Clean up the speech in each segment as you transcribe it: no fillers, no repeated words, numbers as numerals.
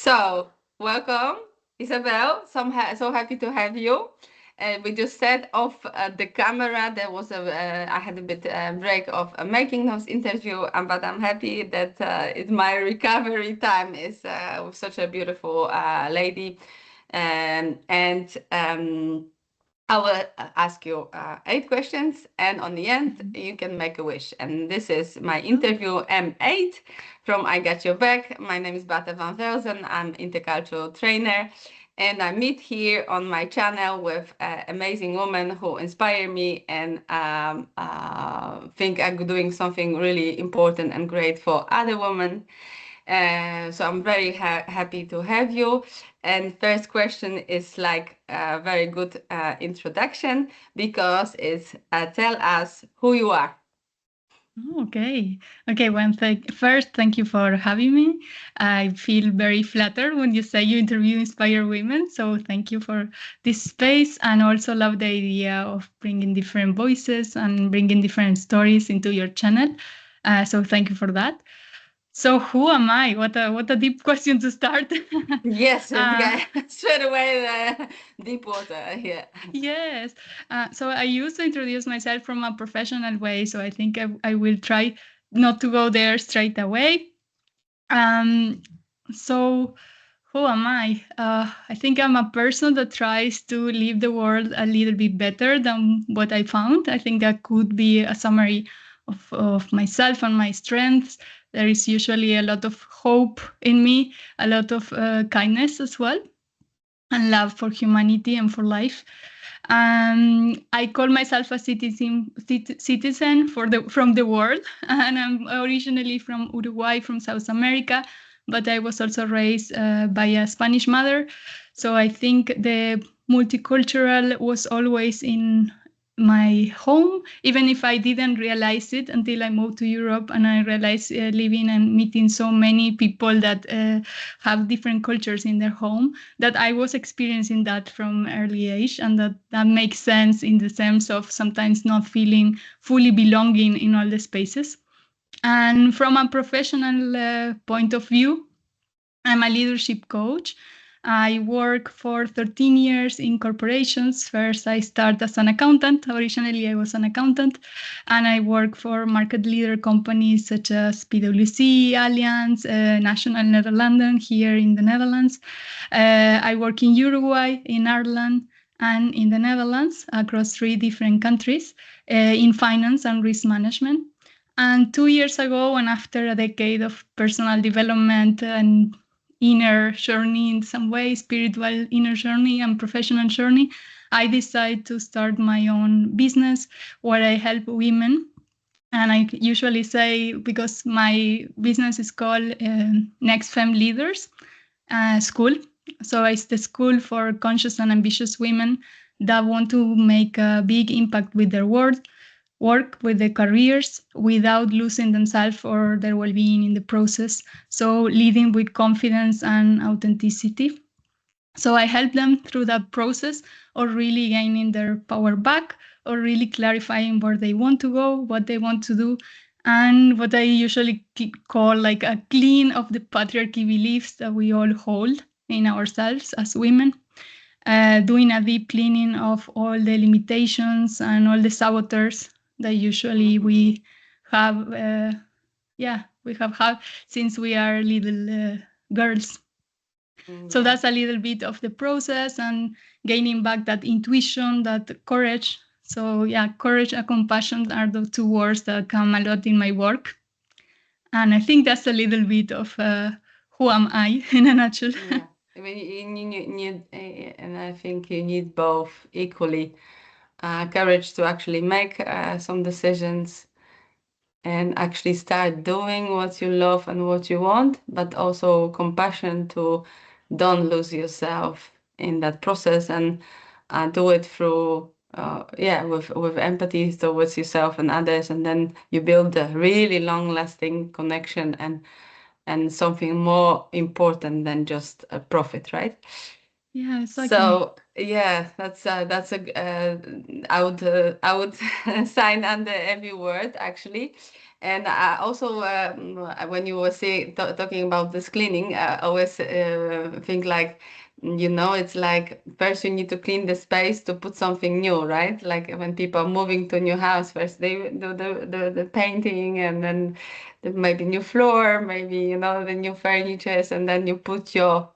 So, welcome, Isabel. So happy to have you. We just set off the camera. There was I had a bit break of making those interview, but I'm happy that it's my recovery time is with such a beautiful lady, and I will ask you 8 questions, and on the end, Mhm. you can make a wish. And this is my Oh, interview M8 from I Got Your Back. My name is Bata van Velzen. I'm intercultural trainer, and I meet here on my channel with amazing women who inspire me and think I'm doing something really important and great for other women. So I'm very happy to have you. And first question is like a very good introduction because it's tell us who you are. okay. Okay, well, first, thank you for having me. I feel very flattered when you say you interview inspire women. So thank you for this space, and also love the idea of bringing different voices and bringing different stories into your channel. So thank you for that. So who am I? What a deep question to start. Yes, uh, okay. Straight away, deep water here. Yes. So I used to introduce myself from a professional way. So I think I will try not to go there straight away. Um, so who am I? I think I'm a person that tries to leave the world a little bit better than what I found. I think that could be a summary of myself and my strengths. There is usually a lot of hope in me, a lot of kindness as well, and love for humanity and for life. I call myself a citizen from the world, and I'm originally from Uruguay, from South America, but I was also raised by a Spanish mother. So I think the multicultural was always in my home, even if I didn't realize it until I moved to Europe and I realized living and meeting so many people that have different cultures in their home, that I was experiencing that from early age, and that makes sense in the sense of sometimes not feeling fully belonging in all the spaces. And from a professional point of view, I'm a leadership coach. I work for 13 years in corporations. First, I started as an accountant. Originally, I was an accountant, and I work for market leader companies such as PwC, Allianz, National Netherlands here in the Netherlands. I work in Uruguay, in Ireland, and in the Netherlands across 3 different countries in finance and risk management. And 2 years ago, and after a decade of personal development and inner journey in some way, spiritual inner journey and professional journey, I decided to start my own business where I help women. And I usually say, because my business is called Next Femme Leaders School. So it's the school for conscious and ambitious women that want to make a big impact with their work with their careers without losing themselves or their well-being in the process. So leading with confidence and authenticity. So I help them through that process of really gaining their power back, or really clarifying where they want to go, what they want to do, and what I usually call like a clean of the patriarchy beliefs that we all hold in ourselves as women. Doing a deep cleaning of all the limitations and all the saboteurs that usually Mhm. we have, we have had since we are little girls. So Yeah. that's a little bit of the process, and gaining back that intuition, that courage. So yeah, courage and compassion are the 2 words that come a lot in my work. And I think that's a little bit of who am I in a nutshell. Yeah. I mean, you need, and I think you need both equally courage to actually make some decisions and actually start doing what you love and what you want, but also compassion to don't lose yourself in that process and do it through with empathy towards yourself and others, and then you build a really long lasting connection and something more important than just a profit, right? Yeah, exactly. So yeah, that's a I would sign under every word actually. And I also, when you were talking about this cleaning, I always think like, it's like first you need to clean the space to put something new, right? Like when people are moving to a new house, first they do the painting, and then maybe new floor, maybe, the new furniture, and then you put your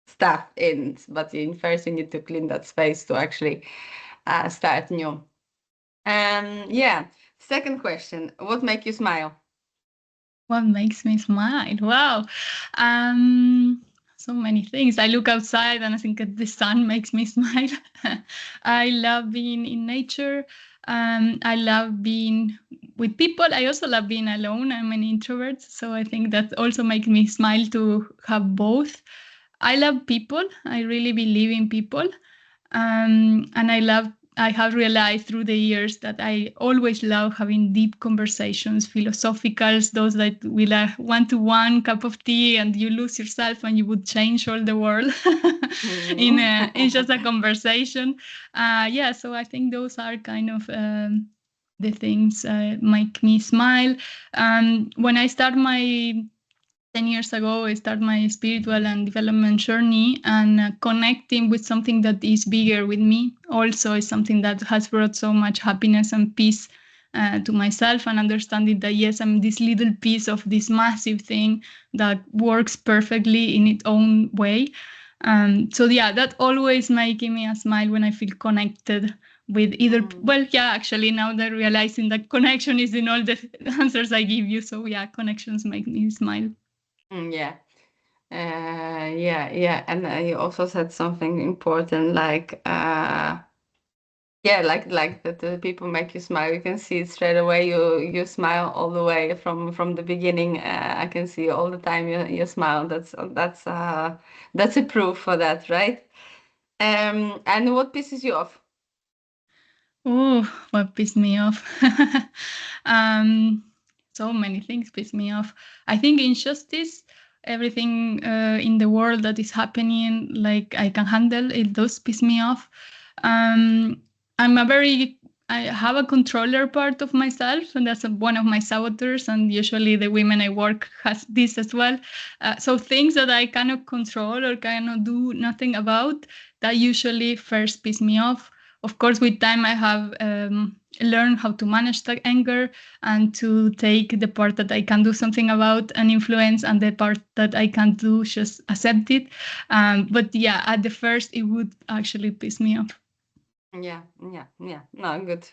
stuff in. But first you need to clean that space to actually start new. Yeah. Second question, what make you smile? What makes me smile? Wow. So many things. I look outside and I think that the sun makes me smile. I love being in nature. I love being with people. I also love being alone. I'm an introvert, so I think that also makes me smile to have both. I love people. I really believe in people. And I have realized through the years that I always love having deep conversations, philosophicals, those that will one-to-one cup of tea and you lose yourself and you would change all the world in just a conversation. Yeah, so I think those are kind of the things make me smile. When I start my 10 years ago, I started my spiritual and development journey, and connecting with something that is bigger with me also is something that has brought so much happiness and peace to myself, and understanding that, yes, I'm this little piece of this massive thing that works perfectly in its own way. So yeah, that always making me a smile when I feel connected with either, well, yeah, actually now that realizing that connection is in all the answers I give you. So yeah, connections make me smile. Yeah. Yeah. And you also said something important, like, yeah, like that the people make you smile. You can see it straight away. You smile all the way from the beginning. I can see all the time you smile. That's a proof for that, right? And what pisses you off? Oh, what pissed me off? um, so many things piss me off. I think injustice, everything in the world that is happening, like I can handle, it does piss me off. Um, I'm a very, I have a controller part of myself, and that's one of my saboteurs. And usually the women I work has this as well. So things that I cannot control or cannot do nothing about, that usually first piss me off. Of course, with time, I have learned how to manage that anger and to take the part that I can do something about and influence, and the part that I can't do, just accept it. But yeah, at the first, it would actually piss me off. Yeah. No, good.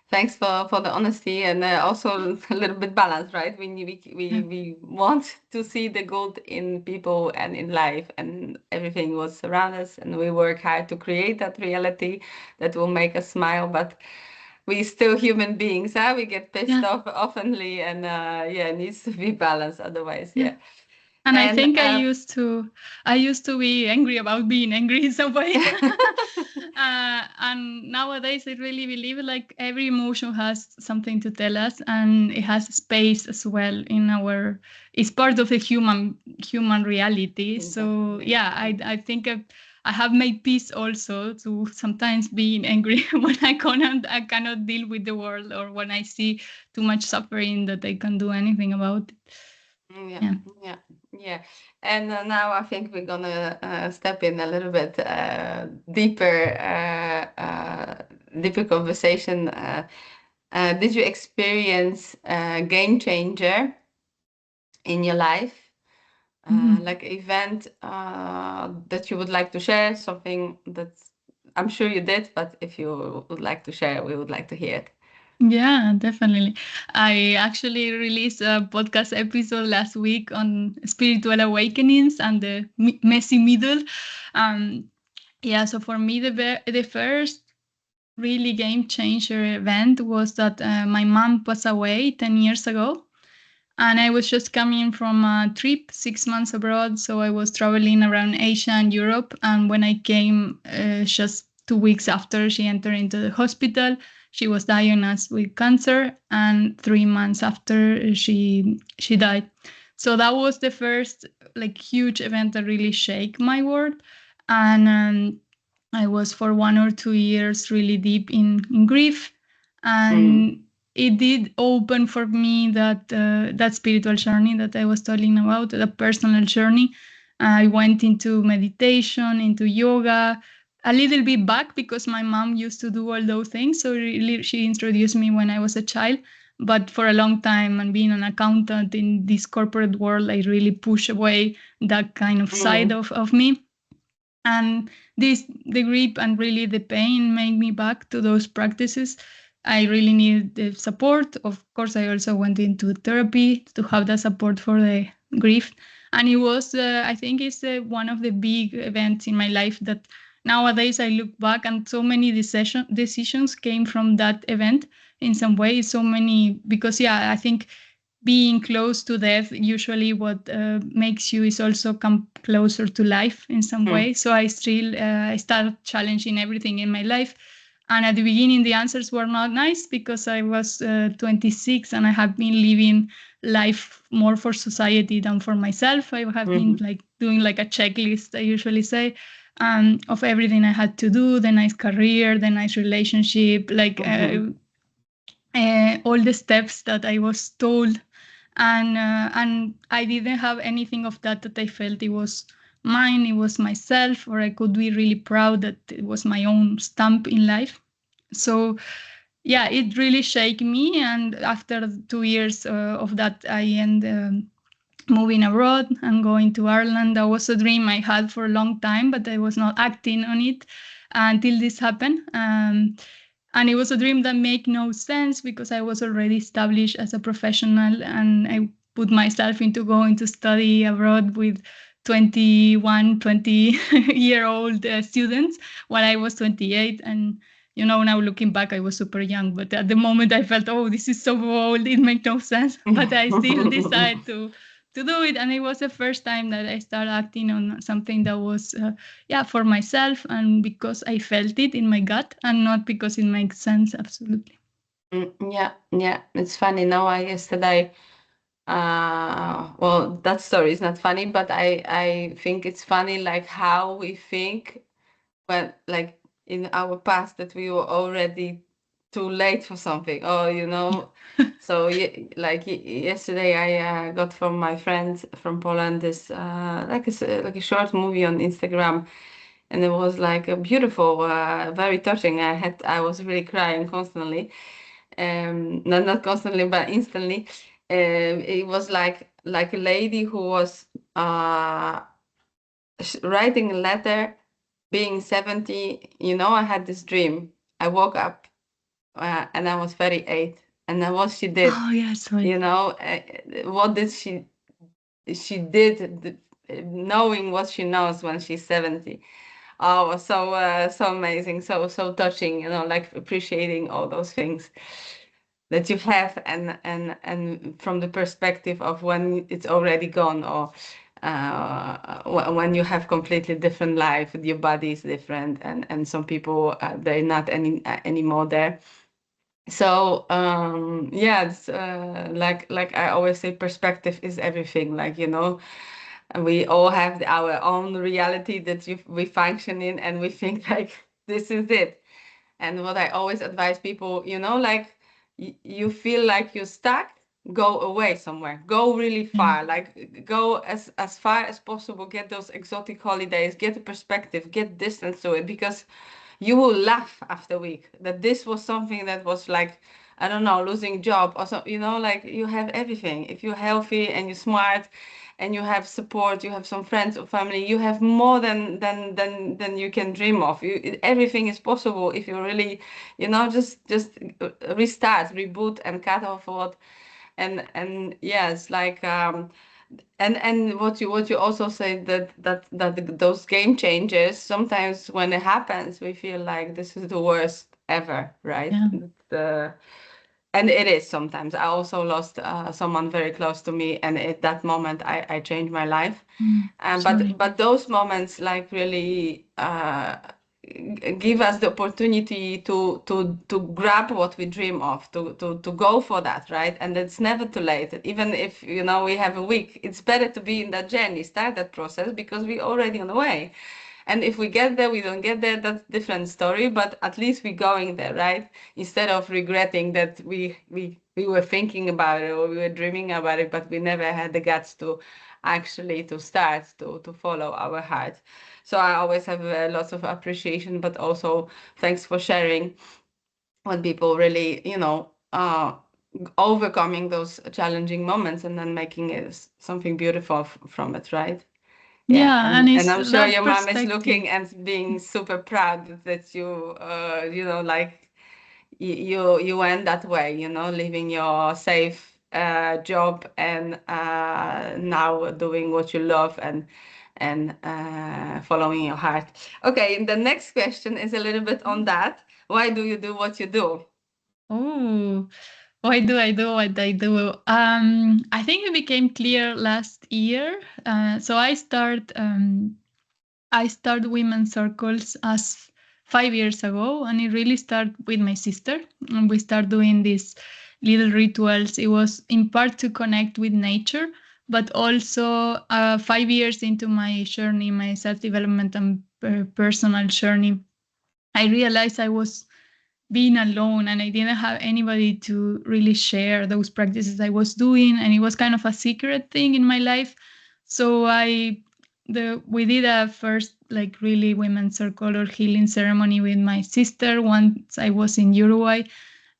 Thanks for the honesty, and also a little bit balance, right? We want to see the good in people and in life and everything was around us, and we work hard to create that reality that will make us smile. But we still human beings, huh? We get pissed Yeah, off oftenly, and yeah, it needs to be balanced. Otherwise, yeah. yeah. And I And think I used to be angry about being angry in some way. And nowadays I really believe like every emotion has something to tell us, and it has space as well in our, it's part of the human reality. So definitely. yeah, I think I have made peace also to sometimes being angry when I cannot deal with the world, or when I see too much suffering that I can't do anything about it. Yeah, Yeah. yeah, yeah. And now I think we're gonna step in a little bit deeper conversation. Did you experience a game changer in your life? Mhm. Like event that you would like to share, something that I'm sure you did, but if you would like to share, we would like to hear it. Yeah, definitely. I actually released a podcast episode last week on spiritual awakenings and the messy middle. Um, yeah, so for me, the first really game changer event was that my mom passed away 10 years ago. And I was just coming from a trip, 6 months abroad. So I was traveling around Asia and Europe. And when I came just 2 weeks after she entered into the hospital, she was diagnosed with cancer. And 3 months after, she died. So that was the first like huge event that really shake my world. And I was for 1 or 2 years really deep in grief. Mm. And it did open for me that spiritual journey that I was talking about, the personal journey. I went into meditation, into yoga, a little bit back because my mom used to do all those things. So really, she introduced me when I was a child. But for a long time, and being an accountant in this corporate world, I really push away that kind of side of me. And the grip and really the pain made me back to those practices. I really needed the support. Of course, I also went into therapy to have that support for the grief. And it was, I think, it's one of the big events in my life that nowadays I look back, and so many decisions came from that event in some way. So many, because, yeah, I think being close to death, usually what makes you is also come closer to life in some way. So I started challenging everything in my life. And at the beginning, the answers were not nice because I was 26 and I have been living life more for society than for myself. I have been like doing like a checklist, I usually say, of everything I had to do, the nice career, the nice relationship, like all the steps that I was told, and I didn't have anything of that I felt it was mine, it was myself, or I could be really proud that it was my own stamp in life. So yeah, it really shook me, and after 2 years of that, I ended moving abroad and going to Ireland. That was a dream I had for a long time, but I was not acting on it until this happened. And it was a dream that made no sense because I was already established as a professional, and I put myself into going to study abroad with 21, 20-year-old students while I was 28. And now looking back, I was super young, but at the moment I felt, oh, this is so old, it makes no sense. But I still decided to do it, and it was the first time that I started acting on something that was for myself, and because I felt it in my gut and not because it makes sense. Absolutely. Yeah, it's funny. Now yesterday, well, that story is not funny, but I think it's funny, like how we think when, like, in our past, that we were already too late for something, or so yesterday I got from my friend from Poland this like a short movie on Instagram, and it was like a beautiful, very touching. I was really crying constantly, not constantly but instantly. It was like a lady who was writing a letter, being 70. I had this dream. I woke up and I was 38, and then what she did, Oh yes, right. what did she did, knowing what she knows when she's 70. Oh, so amazing, so touching, like appreciating all those things that you have, and from the perspective of when it's already gone, or when you have completely different life, your body is different, and some people, they're not anymore there. So yeah, it's like I always say, perspective is everything. Like, and we all have our own reality that we function in, and we think like this is it. And what I always advise people, like, you feel like you're stuck, go away somewhere, go really far, like go as far as possible, get those exotic holidays, get a perspective, get distance to it, because you will laugh after a week that this was something that was like, I don't know, losing job or so, like you have everything. If you're healthy and you're smart and you have support, you have some friends or family, you have more than you can dream of. Everything is possible if you really, just restart, reboot, and cut off what. And yes, like and what you also say, that those game changes, sometimes when it happens, we feel like this is the worst ever, right? Yeah. And it is. Sometimes I also lost someone very close to me, and at that moment I changed my life. Sorry. But those moments, like, really give us the opportunity to grab what we dream of, to go for that, right? And it's never too late. Even if we have a week, it's better to be in that journey, start that process, because we're already on the way. And if we get there, we don't get there, that's a different story, but at least we're going there, right? Instead of regretting that we were thinking about it or we were dreaming about it, but we never had the guts to actually to start to follow our heart. So I always have lots of appreciation, but also thanks for sharing when people really, overcoming those challenging moments and then making it something beautiful from it, right? Yeah, Yeah, and and it's I'm sure that your mom is perspective. looking and being super proud that you, like you went that way, leaving your safe job and now doing what you love and following your heart. Okay, and the next question is a little bit on that. Why do you do what you do? Oh, why do I do what I do? I think it became clear last year. So I started women's circles as 5 years ago, and it really started with my sister. And we started doing these little rituals. It was in part to connect with nature, but also 5 years into my journey, my self development and personal journey, I realized I was being alone and I didn't have anybody to really share those practices I was doing, and it was kind of a secret thing in my life. So we did a first like really women's circle or healing ceremony with my sister once I was in Uruguay,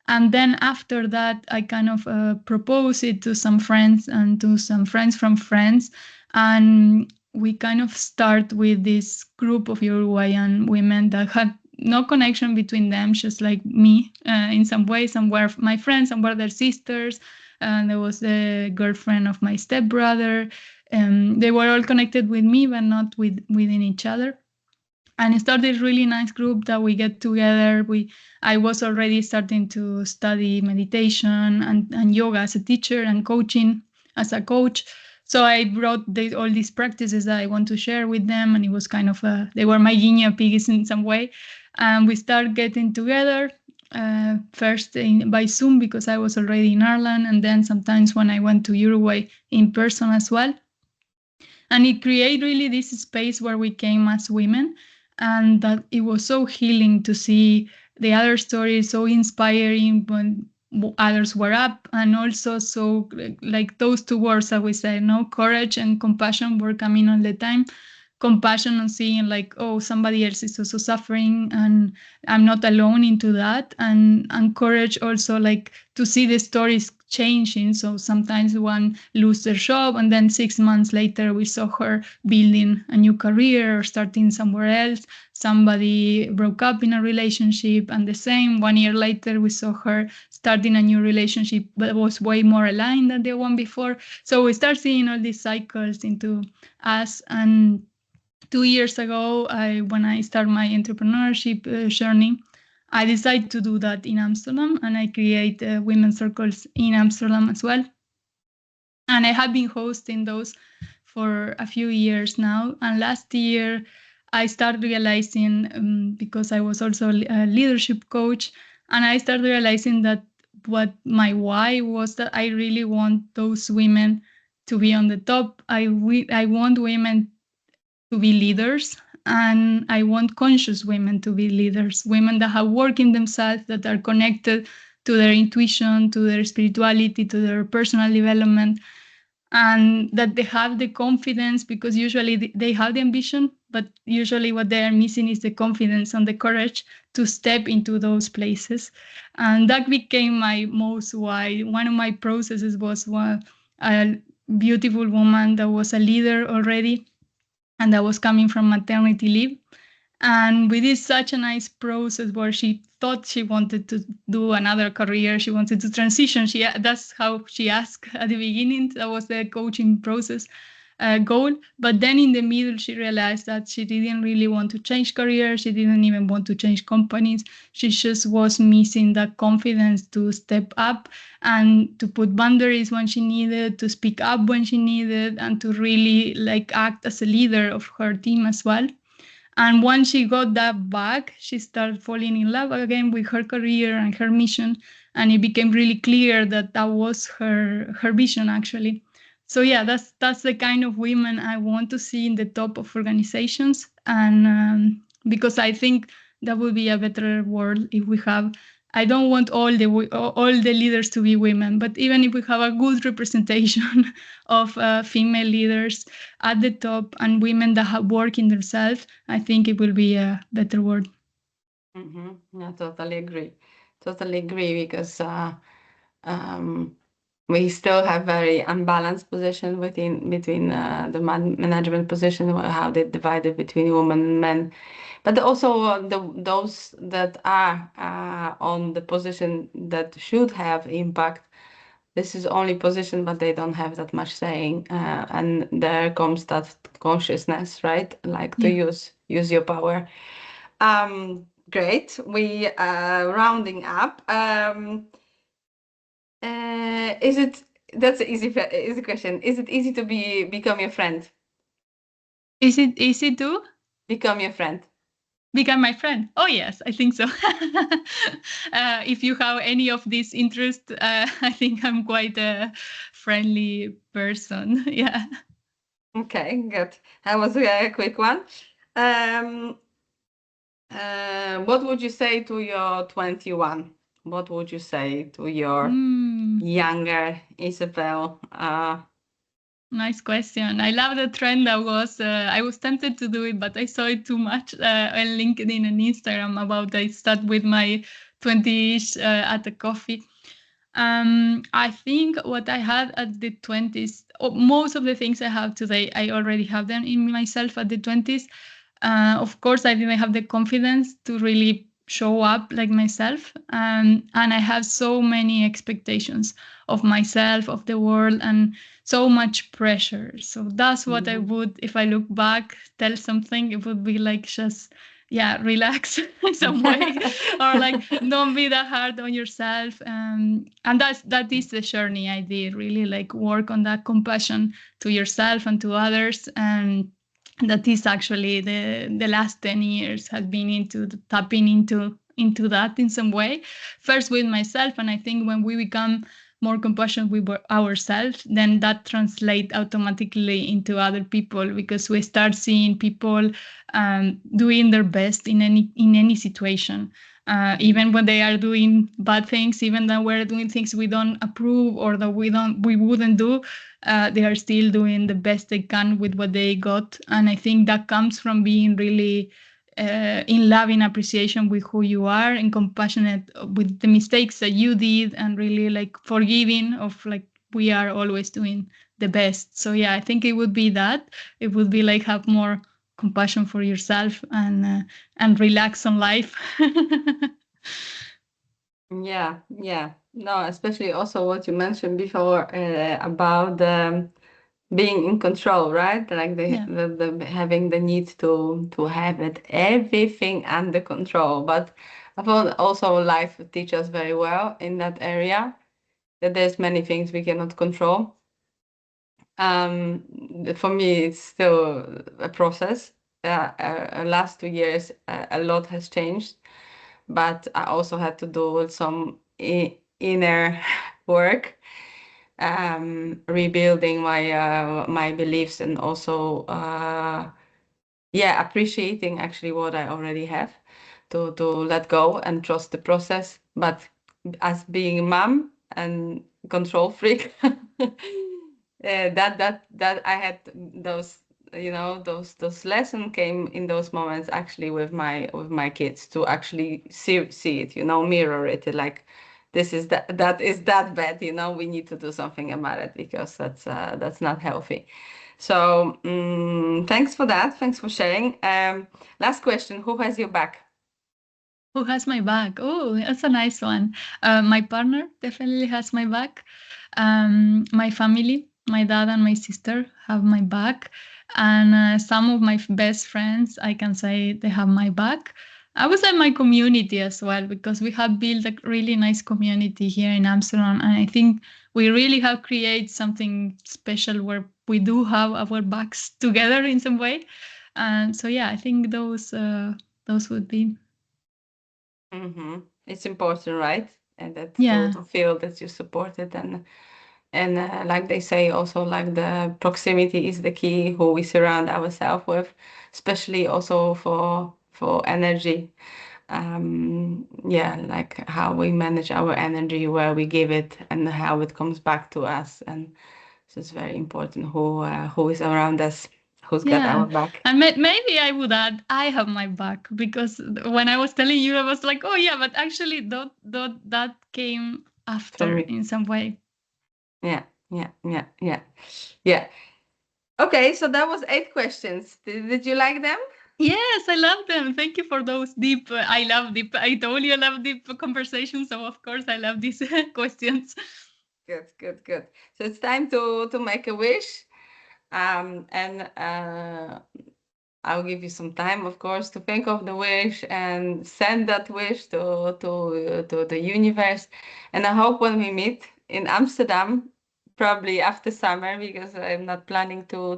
and then after that I kind of proposed it to some friends and to some friends from friends, and we kind of start with this group of Uruguayan women that had no connection between them, just like me in some way. Some were my friends, some were their sisters, and there was the girlfriend of my stepbrother. They were all connected with me, but not within each other. And it started a really nice group that we get together. I was already starting to study meditation and yoga as a teacher and coaching as a coach. So I brought all these practices that I want to share with them, and it was kind of they were my guinea pigs in some way. And we started getting together first by Zoom because I was already in Ireland, and then sometimes when I went to Uruguay in person as well. And it created really this space where we came as women, and that it was so healing to see the other stories, so inspiring when others were up, and also so like those two words that we say, no, courage and compassion were coming all the time. Compassion on seeing like, oh, somebody else is also suffering and I'm not alone into that, and courage also like to see the stories changing. So sometimes one lose their job and then 6 months later we saw her building a new career or starting somewhere else. Somebody broke up in a relationship, and the same 1 year later we saw her starting a new relationship but was way more aligned than the one before. So we start seeing all these cycles into us. And 2 years ago, when I started my entrepreneurship journey, I decided to do that in Amsterdam, and I create women's circles in Amsterdam as well. And I have been hosting those for a few years now. And last year, I started realizing, because I was also a leadership coach, and I started realizing that what my why was that I really want those women to be on the top. I want women to be leaders, and I want conscious women to be leaders, women that have work in themselves, that are connected to their intuition, to their spirituality, to their personal development, and that they have the confidence, because usually they have the ambition, but usually what they are missing is the confidence and the courage to step into those places. And that became my most why. One of my processes was a beautiful woman that was a leader already and that was coming from maternity leave. And we did such a nice process where she thought she wanted to do another career. She wanted to transition. That's how she asked at the beginning. That was the coaching process goal. But then in the middle, she realized that she didn't really want to change career. She didn't even want to change companies. She just was missing that confidence to step up and to put boundaries when she needed, to speak up when she needed, and to really like act as a leader of her team as well. And once she got that back, she started falling in love again with her career and her mission. And it became really clear that that was her vision, actually. So yeah, that's the kind of women I want to see in the top of organizations, and because I think that would be a better world if we have. I don't want all the leaders to be women, but even if we have a good representation of female leaders at the top and women that have work in themselves, I think it will be a better world. I totally agree. Totally agree, because um, we still have very unbalanced position between the management position, how they divided between women and men, but also those that are on the position that should have impact. This is only position, but they don't have that much saying, and there comes that consciousness, right? Like to Yeah. use your power. Great. We rounding up. Is it That's an easy question. Is it easy to become your friend? Is it easy to Become your friend? become my friend? Oh yes, I think so. If you have any of these interests, I think I'm quite a friendly person. Yeah. Okay, good. That was a quick one. Um, what would you say to your 21? What would you say to your Mm, younger Isabel? nice question. I love the trend that was. I was tempted to do it, but I saw it too much on LinkedIn and Instagram about I start with my 20s at the coffee. I think what I had at the 20s, most of the things I have today, I already have them in myself at the 20s. Of course, I didn't have the confidence to really show up like myself. And I have so many expectations of myself, of the world, and so much pressure. So that's what I would, if I look back, tell something, it would be like just, yeah, relax in some way, or like don't be that hard on yourself. And that is the journey I did, really like work on that compassion to yourself and to others. And that is actually the last 10 years has been into tapping into that in some way, first with myself. And I think when we become more compassionate with ourselves, then that translates automatically into other people, because we start seeing people doing their best in any situation, even when they are doing bad things, even though we're doing things we don't approve or that we wouldn't do. They are still doing the best they can with what they got. And I think that comes from being really in love, in appreciation with who you are, and compassionate with the mistakes that you did, and really like forgiving of like we are always doing the best. So yeah, I think it would be that. It would be like have more compassion for yourself and relax on life. Yeah, yeah. No, especially also what you mentioned before about being in control, right? Like Yeah. the having the need to have it everything under control. But I thought also life teaches very well in that area, that there's many things we cannot control. For me, it's still a process. Last 2 years, a lot has changed, but I also had to do some inner work, rebuilding my beliefs, and also yeah, appreciating actually what I already have, to let go and trust the process. But as being a mom and control freak, that I had those, those lessons came in those moments actually with my kids, to actually see it, mirror it, like this is that is that bad, we need to do something about it, because that's not healthy. So thanks for that. Thanks for sharing. Last question: who has your back? Who has my back? Oh, that's a nice one. My partner definitely has my back. My family, my dad and my sister have my back. And some of my best friends, I can say they have my back. I would say my community as well, because we have built a really nice community here in Amsterdam. And I think we really have created something special where we do have our backs together in some way. And so, yeah, I think those would be. It's important, right? And that Yeah. to feel that you're supported, and And like they say, also like the proximity is the key, who we surround ourselves with, especially also for energy. Yeah, like how we manage our energy, where we give it, and how it comes back to us. And so it's very important who is around us, who's got our Yeah. back. And maybe I would add, I have my back, because when I was telling you, I was like, oh yeah, but actually that came For after me. in some way. Yeah, yeah, yeah, yeah, yeah. Okay, so that was 8 questions. Did you like them? Yes, I love them. Thank you for those deep. I love deep. I told you I love deep conversations, so of course I love these questions. Good, good, good. So it's time to make a wish. And I'll give you some time, of course, to think of the wish and send that wish to the universe. And I hope when we meet in Amsterdam, probably after summer, because I'm not planning to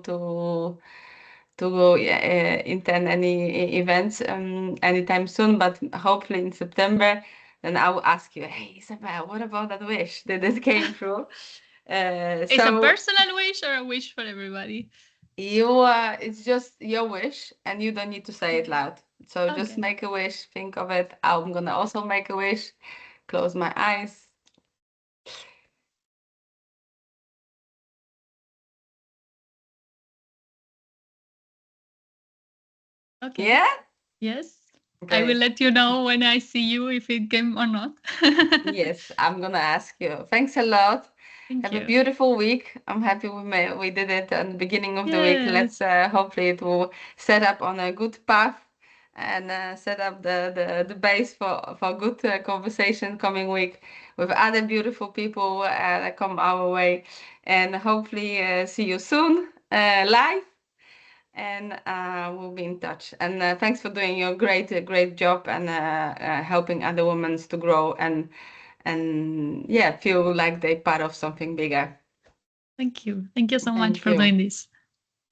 go attend any events anytime soon, but hopefully in September. Then I will ask you, hey Isabel, what about that wish? Did it came true? It's a So personal wish or a wish for everybody? it's just your wish, and you don't need to say it loud. So just Okay. make a wish, think of it. I'm gonna also make a wish. Close my eyes. Okay. Yeah? Yes. I will Great. let you know when I see you if it came or not. Yes, I'm gonna ask you. Thanks a lot. Thank Have a you. beautiful week. I'm happy we did it at the beginning of the week. Let's Yes. hopefully it will set up on a good path and set up the base for good conversation coming week with other beautiful people that come our way. And hopefully see you soon live, and we'll be in touch. And thanks for doing your great job and helping other women to grow and yeah, feel like they're part of something bigger. Thank you. Thank you so much Thank for you. doing this.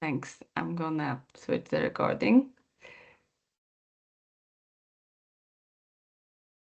Thanks. I'm gonna switch the recording.